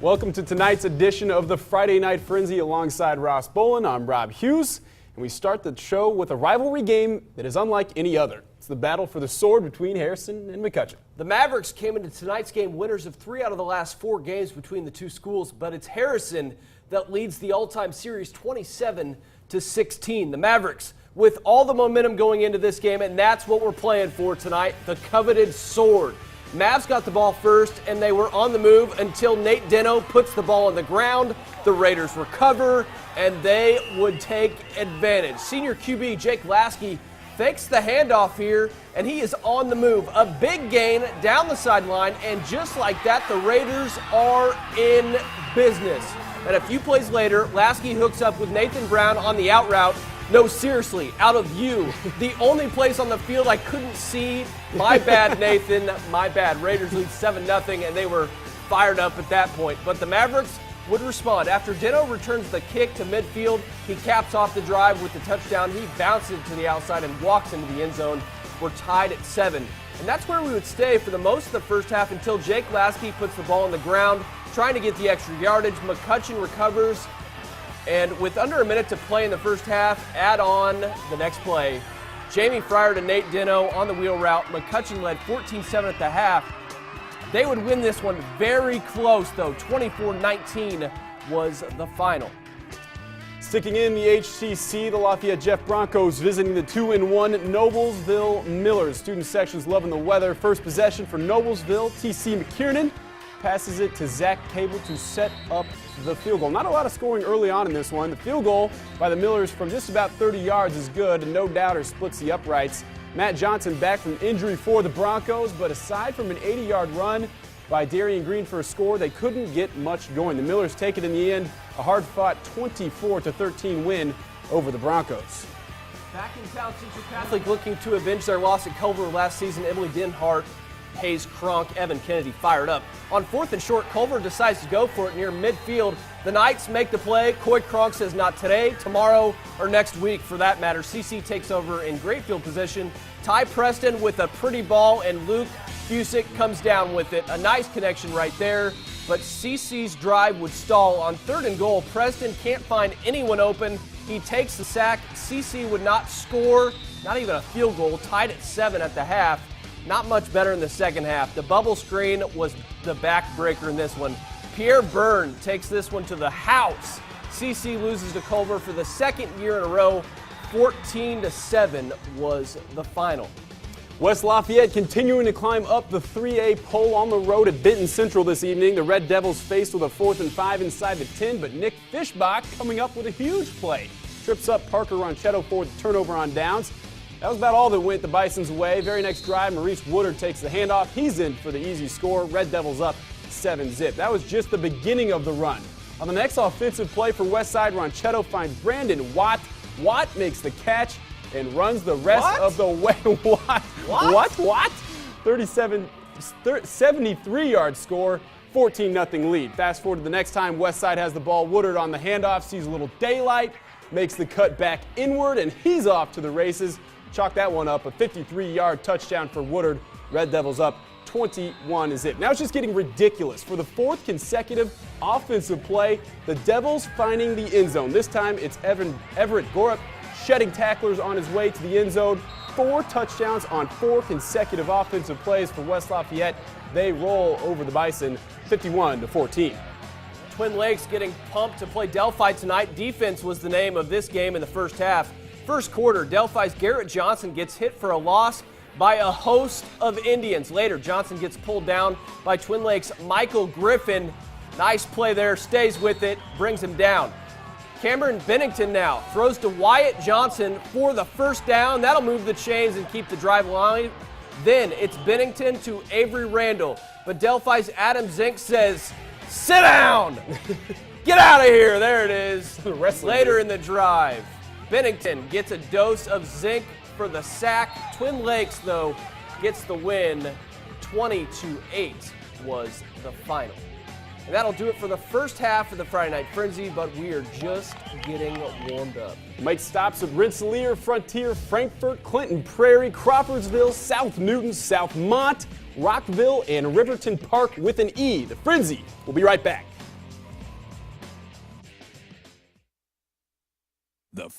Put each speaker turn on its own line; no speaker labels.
Welcome to tonight's edition of the Friday Night Frenzy alongside Ross Bolin. I'm Rob Hughes, and we start the show with a rivalry game that is unlike any other. It's the battle for the sword between Harrison and McCutcheon.
The Mavericks came into tonight's game winners of 3 out of the last 4 games between the two schools, but it's Harrison that leads the all-time series 27-16. The Mavericks with all the momentum going into this game, and that's what we're playing for tonight, the coveted sword. Mavs got the ball first, and they were on the move until Nate Deno puts the ball on the ground. The Raiders recover, and they would take advantage. Senior QB Jake Lasky fakes the handoff here, and he is on the move. A big gain down the sideline, and just like that, the Raiders are in business. And a few plays later, Lasky hooks up with Nathan Brown on the out route. No, seriously, out of view. The only place on the field I couldn't see. My bad, Nathan. My bad. Raiders lead 7-0, and they were fired up at that point. But the Mavericks would respond. After Deno returns the kick to midfield, he caps off the drive with the touchdown. He bounces it to the outside and walks into the end zone. We're tied at 7. And that's where we would stay for the most of the first half until Jake Lasky puts the ball on the ground, trying to get the extra yardage. McCutcheon recovers. And with under a minute to play in the first half, add on the next play. Jamie Fryer to Nate Deno on the wheel route. McCutcheon led 14-7 at the half. They would win this one very close, though. 24-19 was the final.
Sticking in the HCC, the Lafayette Jeff Broncos visiting the 2-1 Noblesville Millers. Student section's loving the weather. First possession for Noblesville. TC McKiernan passes it to Zach Cable to set up the field goal. Not a lot of scoring early on in this one. The field goal by the Millers from just about 30 yards is good, and no doubter splits the uprights. Matt Johnson back from injury for the Broncos, but aside from an 80-yard run by Darian Green for a score, they couldn't get much going. The Millers take it in the end, a hard-fought 24-13 win over the Broncos.
Back in town, Central Catholic looking to avenge their loss at Culver last season. Emily Denhart, Hayes Cronk, Evan Kennedy fired up. On 4th and short, Culver decides to go for it near midfield. The Knights make the play. Coy Cronk says not today, tomorrow, or next week for that matter. CC takes over in great field position. Ty Preston with a pretty ball, and Luke Busick comes down with it. A nice connection right there, but CC's drive would stall. On 3rd and goal, Preston can't find anyone open. He takes the sack. CC would not score, not even a field goal, tied at 7 at the half. Not much better in the second half. The bubble screen was the backbreaker in this one. Pierre Byrne takes this one to the house. CC loses to Culver for the second year in a row. 14-7 was the final.
West Lafayette continuing to climb up the 3A pole on the road at Benton Central this evening. The Red Devils faced with a 4th and 5 inside the 10, but Nick Fishbach coming up with a huge play. Trips up Parker Roncheto for the turnover on downs. That was about all that went the Bison's way. Very next drive, Maurice Woodard takes the handoff. He's in for the easy score. Red Devils up 7-zip. That was just the beginning of the run. On the next offensive play for Westside, Roncheto finds Brandon Watt. Watt makes the catch and runs the rest of the way. What? 73-yard score, 14-0 lead. Fast forward to the next time Westside has the ball. Woodard on the handoff, sees a little daylight, makes the cut back inward, and he's off to the races. Chalk that one up, a 53-yard touchdown for Woodard. Red Devils up 21-zip. Now it's just getting ridiculous. For the 4th consecutive offensive play, the Devils finding the end zone. This time it's Everett Gorup shedding tacklers on his way to the end zone. 4 touchdowns on 4 consecutive offensive plays for West Lafayette. They roll over the Bison 51-14.
Twin Lakes getting pumped to play Delphi tonight. Defense was the name of this game in the first half. First quarter, Delphi's Garrett Johnson gets hit for a loss by a host of Indians. Later, Johnson gets pulled down by Twin Lakes' Michael Griffin. Nice play there, stays with it, brings him down. Cameron Bennington now throws to Wyatt Johnson for the first down. That'll move the chains and keep the drive alive. Then it's Bennington to Avery Randall. But Delphi's Adam Zink says, "Sit down! Get out of here!" There it is. Later in the drive, Bennington gets a dose of zinc for the sack. Twin Lakes, though, gets the win. 20-8 was the final. And that'll do it for the first half of the Friday Night Frenzy, but we are just getting warmed up.
Make stops at Rensselaer, Frontier, Frankfort, Clinton Prairie, Crawfordsville, South Newton, Southmont, Rockville, and Riverton Park with an E. The Frenzy will be right back.
The